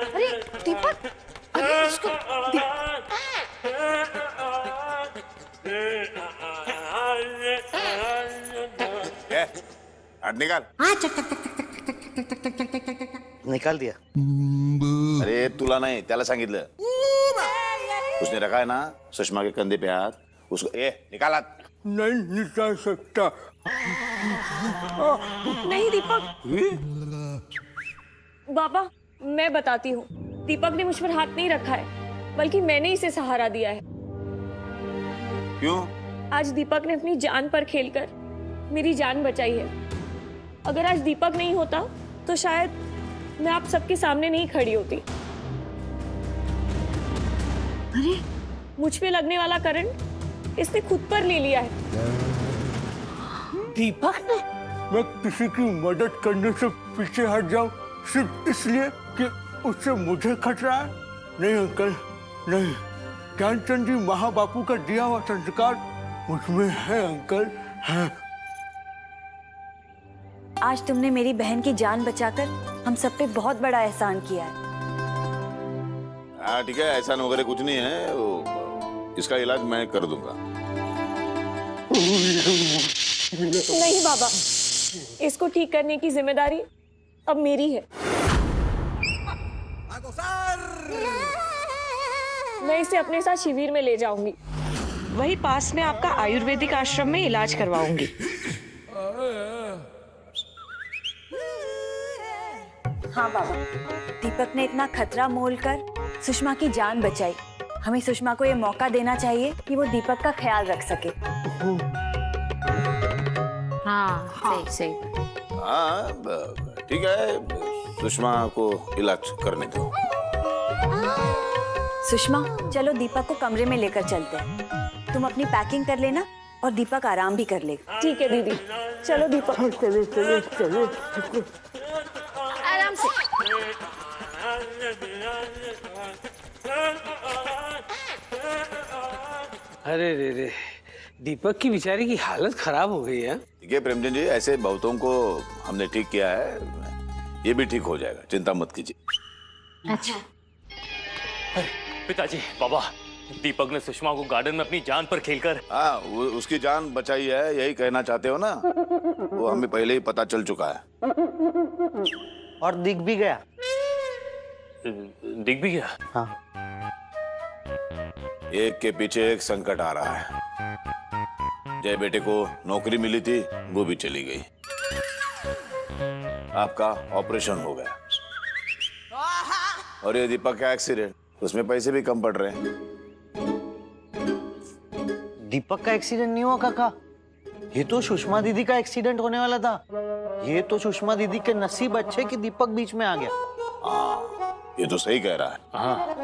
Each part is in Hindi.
अरे दीपक, अरे इसको निकाल। हाँ, निकाल दिया। अरे तुला नहीं, त्याला सांगितलं। उसने रखा है ना सुषमा के कंधे पे हाथ, उसको निकाल हाथ। नहीं निकाल सकता। नहीं दीपक। बाबा मैं बताती हूँ, दीपक ने मुझ पर हाथ नहीं रखा है, बल्कि मैंने इसे सहारा दिया है। क्यों? आज दीपक ने अपनी जान पर खेलकर मेरी जान बचाई है। अगर आज दीपक नहीं होता तो शायद मैं आप सबके सामने नहीं खड़ी होती। अरे मुझ पे लगने वाला करंट इसने खुद पर ले लिया है। दीपक ने? मैं किसी की मदद करने से पीछे हट जाऊं सिर्फ इसलिए कि उससे मुझे खतरा है? नहीं अंकल, नहीं। ज्ञानचंद जी महाबापू का दिया हुआ संस्कार मुझमें है अंकल, है। आज तुमने मेरी बहन की जान बचाकर हम सब पे बहुत बड़ा एहसान किया है। हाँ ठीक है, एहसान वगैरह कुछ नहीं है, इसका इलाज मैं कर दूंगा। नहीं बाबा, इसको ठीक करने की जिम्मेदारी अब मेरी है। मैं इसे अपने साथ शिविर में ले जाऊंगी। वही पास में आपका आयुर्वेदिक आश्रम में इलाज करवाऊंगी। हाँ बाबा, दीपक ने इतना खतरा मोलकर सुषमा की जान बचाई। हमें सुषमा को ये मौका देना चाहिए कि वो दीपक का ख्याल रख सके। हाँ सही सही। हाँ ठीक है, सुषमा को इलाज करने दो। सुषमा, चलो दीपक को कमरे में लेकर चलते हैं। तुम अपनी पैकिंग कर लेना और दीपक आराम भी कर लेगा। ठीक है दीदी, चलो दीपक। चलो चलो चलो। आराम से। अरे रे, दीपक की बेचारी की हालत खराब हो गई है। ठीक है प्रेमचंद जी, ऐसे बहुतों को हमने ठीक किया है, ये भी ठीक हो जाएगा, चिंता मत कीजिए। अच्छा पिताजी, बाबा, दीपक ने सुषमा को गार्डन में अपनी जान पर खेलकर, हाँ उसकी जान बचाई है, यही कहना चाहते हो ना? वो हमें पहले ही पता चल चुका है। और दिख भी गया। दिख भी गया? हाँ। एक के पीछे एक संकट आ रहा है। जय बेटे को नौकरी मिली थी, वो भी चली गई। आपका ऑपरेशन हो गया, और ये दीपक का एक्सीडेंट, उसमें पैसे भी कम पड़ रहे हैं। दीपक का एक्सीडेंट नहीं हुआ काका, ये तो सुषमा दीदी का एक्सीडेंट होने वाला था। ये तो सुषमा दीदी के नसीब अच्छे कि दीपक बीच में आ गया। हाँ, ये तो सही कह रहा है। हाँ।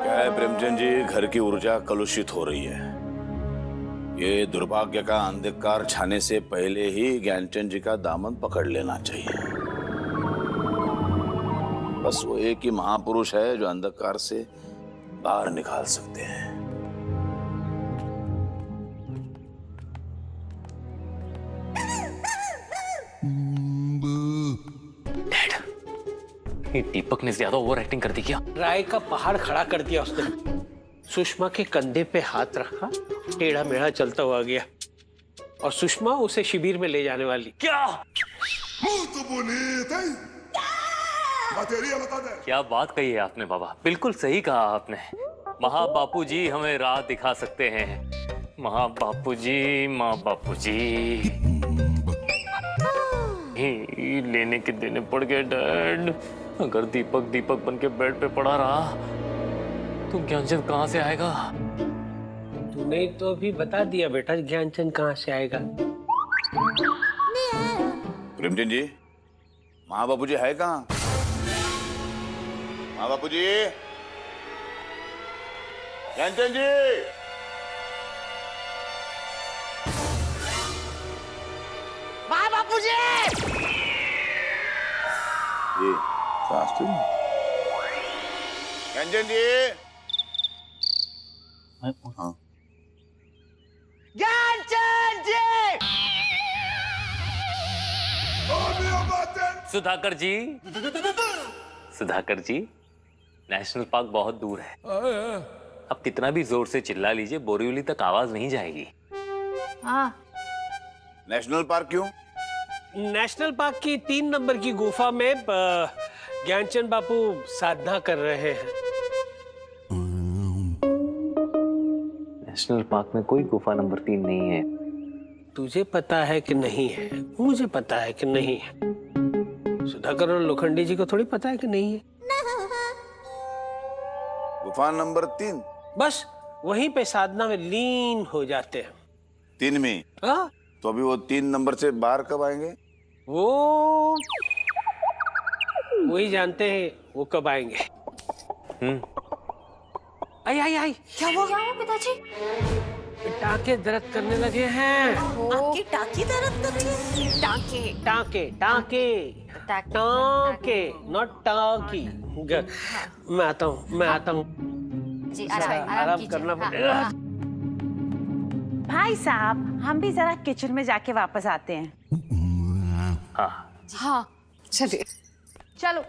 क्या है प्रेमचंद जी, घर की ऊर्जा कलुषित हो रही है। ये दुर्भाग्य का अंधकार छाने से पहले ही ज्ञानचंद जी का दामन पकड़ लेना चाहिए। बस वो एक ही महापुरुष है जो अंधकार से बाहर निकाल सकते हैं। दीपक ने ज्यादा ओवर एक्टिंग कर दी क्या? राय का पहाड़ खड़ा कर दिया उसने। सुषमा के कंधे पे हाथ रखा, टेढ़ा मेढ़ा चलता हुआ गया, और सुषमा उसे शिविर में ले जाने वाली। क्या? क्या बात कही है आपने बाबा, बिल्कुल सही कहा आपने। महाबापू जी हमें राह दिखा सकते हैं। महाबापू जी, महाबापू जी। लेने के देने पड़ गए डैड। अगर दीपक दीपक बन के बेड पे पड़ा रहा तो ज्ञानचंद कहाँ से आएगा? तूने तो अभी बता दिया बेटा, ज्ञानचंद कहाँ से आएगा। प्रेमचंद जी, महाबापू जी है कहाँ? महाबापू जी, ज्ञानचंद जी। महाबापू जी! ये शास्त्री ज्ञानचंद जी। हाँ। ज्ञानचंद जी! सुधाकर जी, सुधाकर जी, नेशनल पार्क बहुत दूर है। अब कितना भी जोर से चिल्ला लीजिए, बोरीवली तक आवाज नहीं जाएगी। हाँ नेशनल पार्क क्यों? नेशनल पार्क की 3 नंबर की गुफा में ज्ञानचंद बापू साधना कर रहे हैं। नेशनल पार्क में कोई गुफा नंबर 3 नहीं है। तुझे पता है कि नहीं है, मुझे पता है कि नहीं है, सुधाकर और लोखंडी जी को थोड़ी पता है कि नहीं है। गुफा नंबर 3 बस वहीं पे साधना में लीन हो जाते हैं। 3 में? हाँ, तो अभी वो 3 नंबर से बाहर कब आएंगे? वो वही जानते हैं वो कब आएंगे। आई आई आई, क्या हुआ? क्या है पिताजी? टांके दर्द करने लगे हैं। आपकी टाकी दर्द कर रही है? टांके टांके टांके टांके, नॉट टांकी। मैं आता हूँ। जी, आराम करना पड़ेगा। भाई साहब, हम भी जरा किचन में जाके वापस आते हैं। हाँ चलिए। चलो।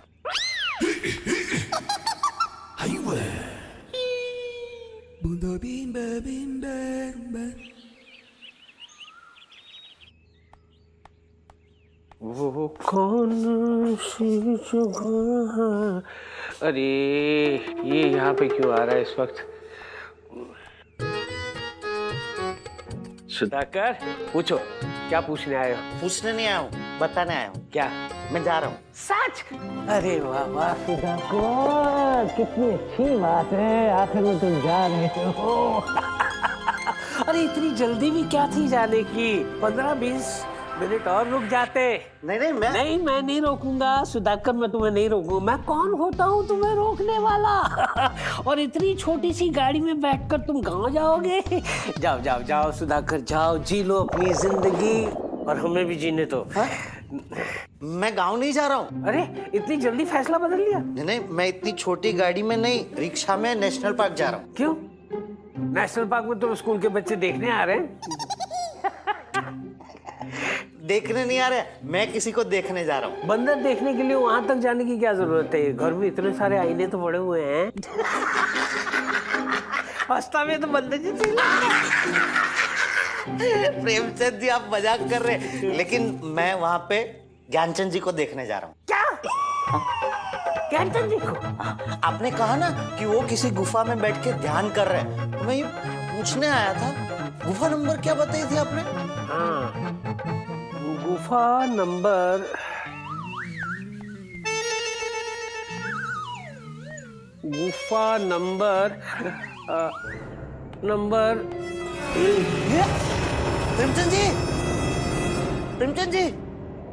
वो कौन सी जगह है? अरे ये यहाँ पे क्यों आ रहा है इस वक्त? सुधाकर, पूछो, क्या पूछने आए हो? पूछने नहीं आया हूँ, बताने आया हूँ। क्या? मैं जा रहा हूँ। सच? अरे वाह वाह सुधाकर, कितनी अच्छी बात है, आखिर में तुम जा रहे हो। अरे इतनी जल्दी भी क्या थी जाने की? 15-20 मिनट और रुक जाते। नहीं मैं नहीं रोकूंगा सुधाकर, मैं तुम्हें नहीं रोकूंगा। मैं कौन होता हूँ तुम्हें रोकने वाला? और इतनी छोटी सी गाड़ी में बैठकर तुम गाँव जाओगे? जाओ जाओ जाओ सुधाकर, जाओ, जी लो अपनी जिंदगी और हमें भी जीने दो। मैं गाँव नहीं जा रहा हूँ। अरे इतनी जल्दी फैसला बदल लिया? नहीं, मैं इतनी छोटी गाड़ी में नहीं, रिक्शा में नेशनल पार्क जा रहा हूँ। क्यों? नेशनल पार्क में तुम स्कूल के बच्चे देखने आ रहे हैं? देखने नहीं आ रहे, मैं किसी को देखने जा रहा हूँ। बंदर देखने के लिए वहां तक जाने की क्या जरूरत है? घर में इतने सारे आईने तो पड़े हुए हैं। हंसता में तो बंदर जी प्रेमचंद जी, आप मजाक कर रहे हैं, लेकिन मैं वहां पे ज्ञानचंद जी को देखने जा रहा हूँ। क्या? ज्ञानचंद जी को? आपने कहा ना कि वो किसी गुफा में बैठ के ध्यान कर रहे हैं, मैं ये पूछने आया था, गुफा नंबर क्या बताई थी आपने? हाँ, गुफा नंबर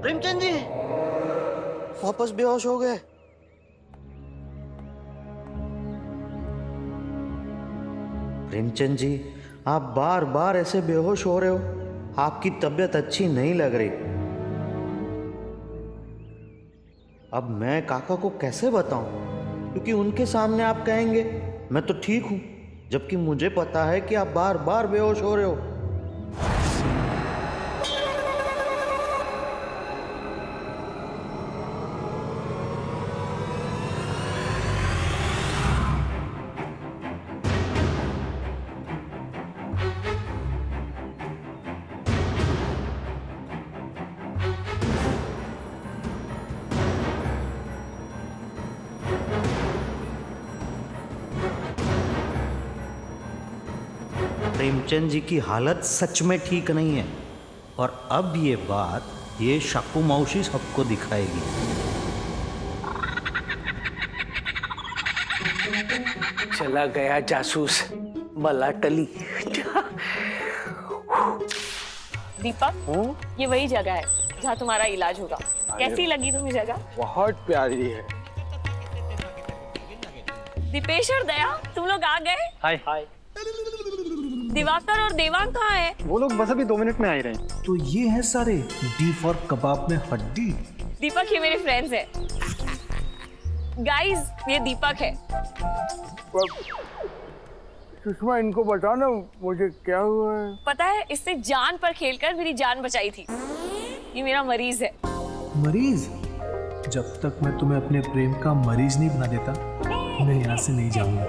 प्रेमचंद जी वापस बेहोश हो गए। प्रेमचंद जी, आप बार बार ऐसे बेहोश हो रहे हो, आपकी तबीयत अच्छी नहीं लग रही। अब मैं काका को कैसे बताऊं? क्योंकि उनके सामने आप कहेंगे मैं तो ठीक हूं, जबकि मुझे पता है कि आप बार बार बेहोश हो रहे हो। प्रेमचंद जी की हालत सच में ठीक नहीं है, और अब ये शाकू मौसी सबको दिखाएगी। चला गया जासूस, बला टली। दीपक, ये वही जगह है जहाँ तुम्हारा इलाज होगा। कैसी लगी तुम्हें जगह? बहुत प्यारी है। दीपेश और दया, तुम लोग आ गए? हाय हाय। दिवाकर और देवांग कहाँ है? वो लोग बस अभी 2 मिनट में आ ही रहे हैं। तो ये है सारे डी फॉर कबाब में हड्डी। दीपक, ये मेरे फ्रेंड्स हैं। गाइस, ये दीपक है। सुषमा, इनको बताना मुझे क्या हुआ है। पता है, इससे जान पर खेलकर मेरी जान बचाई थी। ये मेरा मरीज है। मरीज? जब तक मैं तुम्हें अपने प्रेम का मरीज नहीं बना देता मैं यहाँ से नहीं जाऊंगा।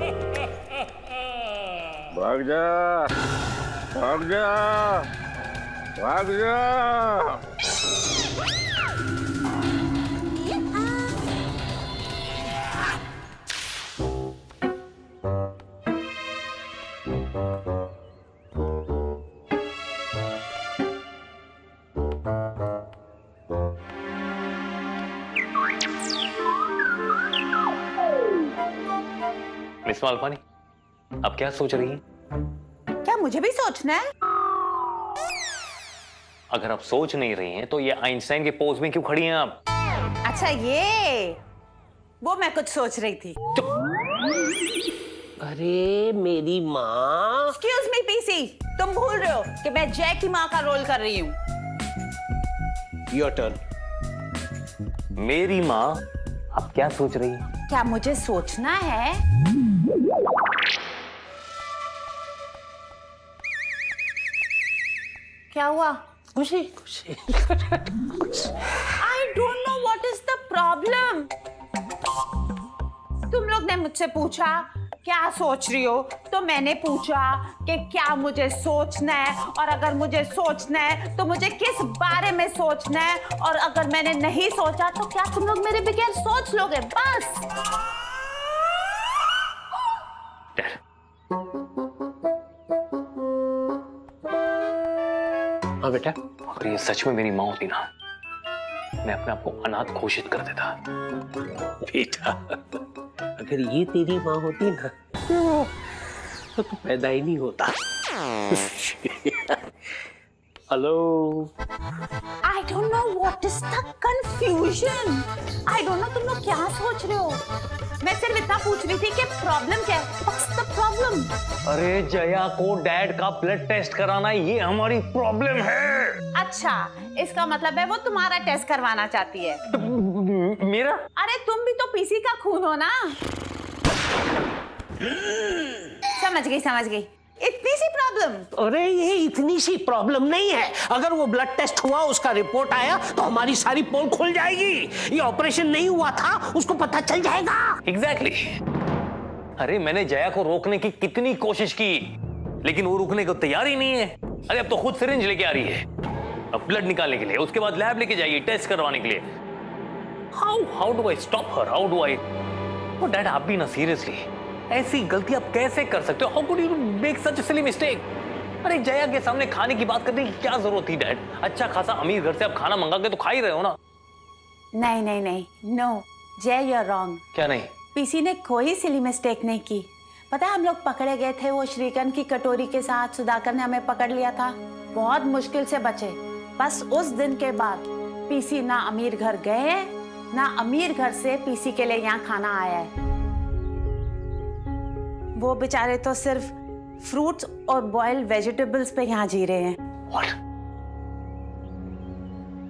भाग जा, भाग जा, भाग जा। मिस मालपानी, आप क्या सोच रही हैं? क्या मुझे भी सोचना है? अगर आप सोच नहीं रही हैं तो ये आइंस्टाइन के पोज में क्यों खड़ी हैं आप? अच्छा ये वो मैं कुछ सोच रही थी। अरे मेरी माँ। एक्सक्यूज मी पीसी, तुम भूल रहे हो कि मैं जय की माँ का रोल कर रही हूँ। Your turn. मेरी माँ, आप क्या सोच रही हैं? क्या मुझे सोचना है? क्या हुआ? खुशी खुशी। I don't know what is the problem. तुम लोग ने मुझसे पूछा क्या सोच रही हो, तो मैंने पूछा कि क्या मुझे सोचना है, और अगर मुझे सोचना है तो मुझे किस बारे में सोचना है, और अगर मैंने नहीं सोचा तो क्या तुम लोग मेरे बगैर सोच लोगे? बस। हाँ बेटा, अगर ये सच में मेरी माँ होती ना, मैं अपने आप को अनाथ घोषित कर देता। बेटा, अगर ये तेरी माँ होती ना तो तू पैदा ही नहीं होता। Hello. I don't know what is the confusion. I don't know तुम लोग क्या सोच रहे हो। मैं सिर्फ इतना पूछ रही थी कि प्रॉब्लम क्या है? What's the problem? अरे जया को डैड का ब्लड टेस्ट कराना, ये हमारी प्रॉब्लम है। अच्छा, इसका मतलब है वो तुम्हारा टेस्ट करवाना चाहती है। मेरा? अरे तुम भी तो पीसी का खून हो ना। समझ गई। इतनी सी प्रॉब्लम? अरे ये इतनी सी प्रॉब्लम नहीं है। अगर वो ब्लड टेस्ट हुआ, उसका रिपोर्ट आया तो हमारी सारी पोल खुल जाएगी। ये ऑपरेशन नहीं हुआ था, उसको पता चल जाएगा। एग्जैक्टली। अरे मैंने जया को रोकने की कितनी कोशिश की, लेकिन वो रुकने को तैयार ही नहीं है। अरे अब तो खुद सिरिंज लेके आ रही है, अब ब्लड निकालने के लिए, उसके बाद लैब लेके जाइए टेस्ट करवाने के लिए। How do I stop her? How do I? Oh dad, आप भी ना सीरियसली ऐसी गलती आप कैसे कर सकते हो? How could you make such a silly mistake? अरे जया के सामने खाने की बात करने की क्या जरूरत थी डैड? अच्छा खासा अमीर घर से आप खाना मंगा के तो खा ही रहे हो ना। नहीं, नो जय, यू आर रॉन्ग। क्या नहीं? पीसी ने कोई सिली मिस्टेक नहीं की। पता है हम लोग पकड़े गए थे वो श्रीकंठ की कटोरी के साथ, सुधाकर ने हमें पकड़ लिया था, बहुत मुश्किल से बचे। बस उस दिन के बाद पीसी ना अमीर घर गए, ना अमीर घर से पीसी के लिए यहाँ खाना आया है। वो बेचारे तो सिर्फ फ्रूट्स और बॉइल्ड वेजिटेबल्स पे यहाँ जी रहे हैं। What?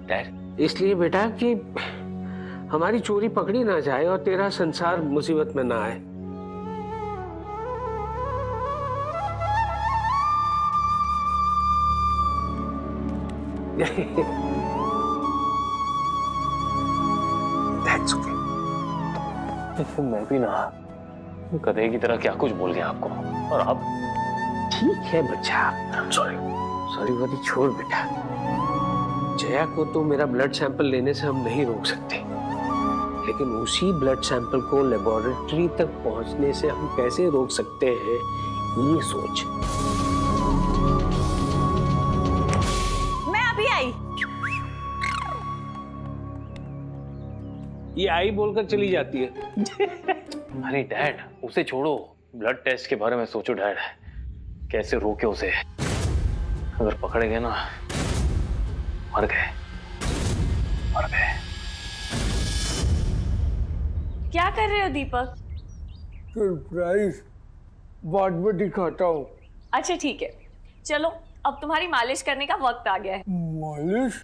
Dad? इसलिए बेटा कि हमारी चोरी पकड़ी ना जाए और तेरा संसार मुसीबत में ना आए। That's okay. मैं भी ना गधे की तरह क्या कुछ बोल गया आपको, और आप? ठीक है बच्चा, सॉरी वाली छोड़ बेटा। जया को तो मेरा ब्लड सैंपल लेने से हम नहीं रोक सकते, लेकिन उसी ब्लड सैंपल को लेबोरेटरी तक पहुंचने से हम कैसे रोक सकते हैं, ये सोच। मैं अभी आई। ये आई बोलकर चली जाती है। अरे डैड, उसे छोड़ो, ब्लड टेस्ट के बारे में सोचो डैड। कैसे रोके उसे? अगर पकड़े गए ना, मर गए। क्या कर रहे हो दीपक? सरप्राइज बाद में दिखाता हूँ। अच्छा ठीक है, चलो अब तुम्हारी मालिश करने का वक्त आ गया है। मालिश?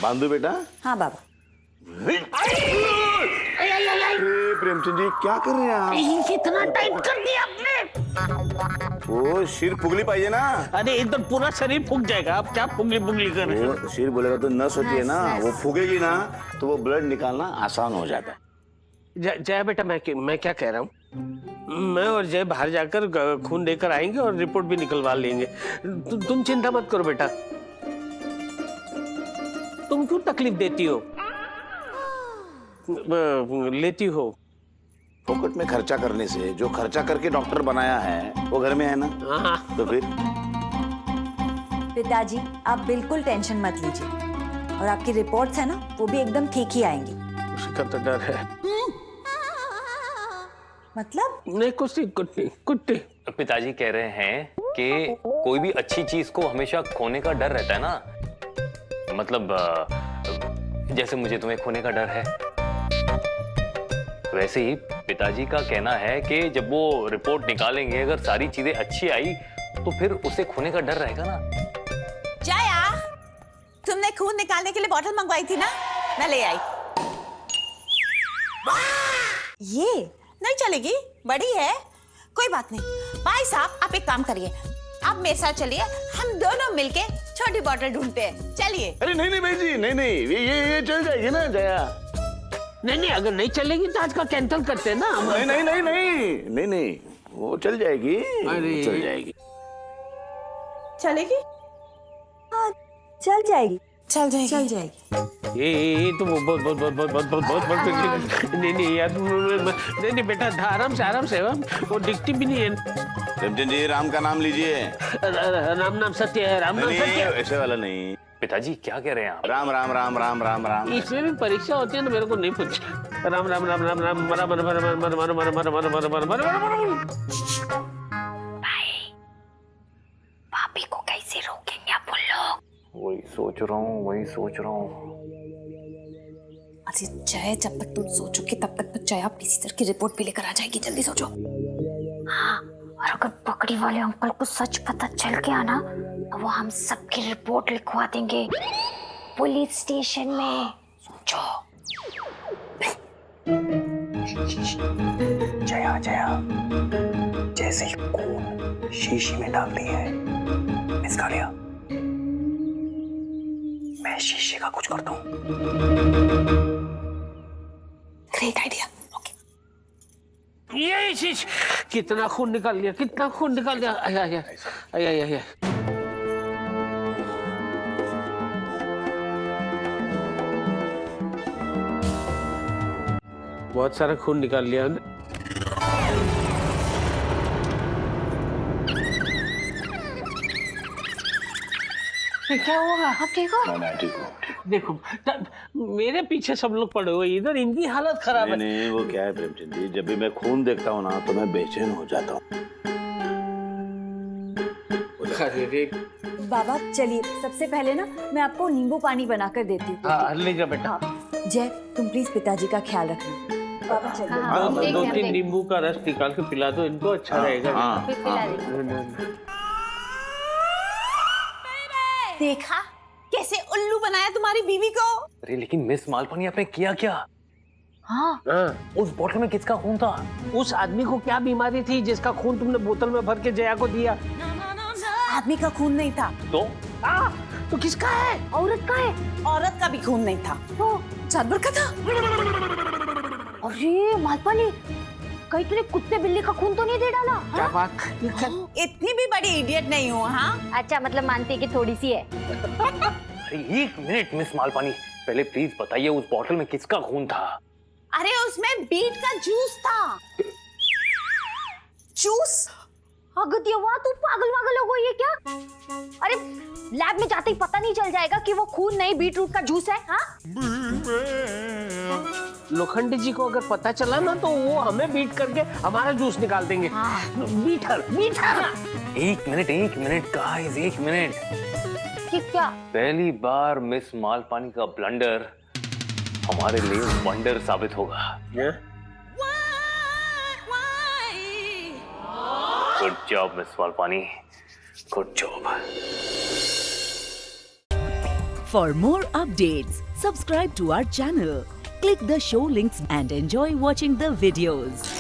बांधू बेटा। हाँ बाबा। प्रेमचंद जी क्या कर रहे हैं आप? कितना टाइट कर दिया आपने। वो शिर फुगली पाहिजे ना। अरे एकदम पूरा शरीर फूक जाएगा। आप क्या फुगली फुगली कर रहे हो? वो शिर बोलेगा तो नस होती है ना, वो फूगेगी ना तो वो ब्लड निकालना आसान हो जाता है। जय बेटा, मैं क्या कह रहा हूँ, मैं और जय बाहर जाकर खून देकर आएंगे और रिपोर्ट भी निकलवा लेंगे। तुम चिंता मत करो बेटा। तुम क्यों तकलीफ देती हो, लेती हो? फोकट में खर्चा करने से जो खर्चा करके डॉक्टर बनाया है वो घर में है ना। हाँ। तो फिर पिताजी आप बिल्कुल टेंशन मत लीजिए, और आपकी रिपोर्ट्स है ना वो भी एकदम ठीक ही आएंगी। उसका तो डर है। मतलब? नहीं कुछ नहीं। पिताजी कह रहे हैं कि कोई भी अच्छी चीज को हमेशा खोने का डर रहता है ना। मतलब जैसे मुझे तुम्हें खोने का डर है, वैसे ही पिताजी का कहना है कि जब वो रिपोर्ट निकालेंगे अगर सारी चीजें अच्छी आई तो फिर उसे खोने का डर रहेगा ना। जया, तुमने खून निकालने के लिए बोतल मंगवाई थी ना, मैं ले आई। ये नहीं चलेगी, बड़ी है। कोई बात नहीं। भाई साहब आप एक काम करिए, आप मेरे साथ चलिए, हम दोनों मिलके छोटी बोतल ढूंढते हैं। चलिए। अरे नहीं भाई जी, नहीं ये चल जाएगी ना जया। नहीं अगर नहीं चलेगी तो आज का कैंसिल करते हैं ना। नहीं वो चल जाएगी। अरे चल जाएगी। चलेगी? हाँ चल जाएगी। ये तो बहुत नहीं यार, नहीं बेटा आराम से वो दिखती भी नहीं है। प्रेमचंद जी राम का नाम लीजिए। राम सत्य है। राम नाम सत्य है। ऐसे वाला नहीं। पिताजी क्या कह रहे हैं आप? राम राम राम राम राम राम। इसमें भी परीक्षा होती है ना, मेरे को नहीं पूछा। राम राम राम राम राम मरा मर मर मर मर मर मर मर मर मर मर मर। भाभी को कैसे रोकेंगे आप लोग? वही सोच रहा हूँ। अरे जय, जब तक तुम सोचोगे तब तक तो जया पीसी सर की रिपोर्ट भी लेकर आ जाएगी। जल्दी सोचो। हाँ, और अगर पकड़ी वाले अंकल को सच पता चल गया ना तो वो हम सबकी रिपोर्ट लिखवा देंगे पुलिस स्टेशन में। सोचो। जया जैसे ही खून शीशी में डाल दी है, मिस कालिया, मैं शीशे का कुछ करता हूँ। Great idea. ये शीश कितना खून निकाल लिया। आया। बहुत सारा खून निकाल लिया। क्या होगा? आप ठीक हो? देखो मेरे पीछे सब लोग पड़े हुए, इधर इनकी हालत खराब है। नहीं वो क्या है प्रेमचंद जी, जब भी मैं खून देखता हूँ ना तो मैं बेचैन हो जाता हूँ। बाबा चलिए, सबसे पहले ना मैं आपको नींबू पानी बनाकर देती हूँ। हाँ ले जा बेटा। जय तुम प्लीज पिताजी का ख्याल रखना। बाबा चलिए। 2-3 नींबू का रस निकाल के पिला दो इनको, अच्छा रहेगा। देखा कैसे उल्लू बनाया तुम्हारी बीवी को। अरे लेकिन मिस मालपानी आपने किया क्या? हाँ उस बोतल में किसका खून था? उस आदमी को क्या बीमारी थी जिसका खून तुमने बोतल में भर के जया को दिया? आदमी का खून नहीं था। तो किसका है? औरत का है। औरत का भी खून नहीं था, तो जानवर का था। अरे मालपानी, कहीं तूने कुत्ते बिल्ली का खून तो नहीं दे डाला? क्या बात? इतनी भी बड़ी इडियट नहीं हूँ। हाँ अच्छा, मतलब मानती है कि थोड़ी सी है। अरे एक मिनट मिस मालपानी, पहले प्लीज बताइए उस बोतल में किसका खून था? अरे उसमें बीट का जूस था। जूस? अगत वाह, तू पागल हो गई है क्या? अरे लैब में जाते ही पता नहीं चल जाएगा कि वो खून नहीं बीट रूट का जूस है? हाँ? लोखंडी जी को अगर पता चला ना तो वो हमें बीट करके हमारा जूस निकाल देंगे। बीटर। एक मिनट गाइस, एक मिनट। क्या? पहली बार मिस मालपानी का ब्लंडर हमारे लिए वंडर साबित होगा। Good job miss Malpani, good job. For more updates, subscribe to our channel, click the show links and enjoy watching the videos.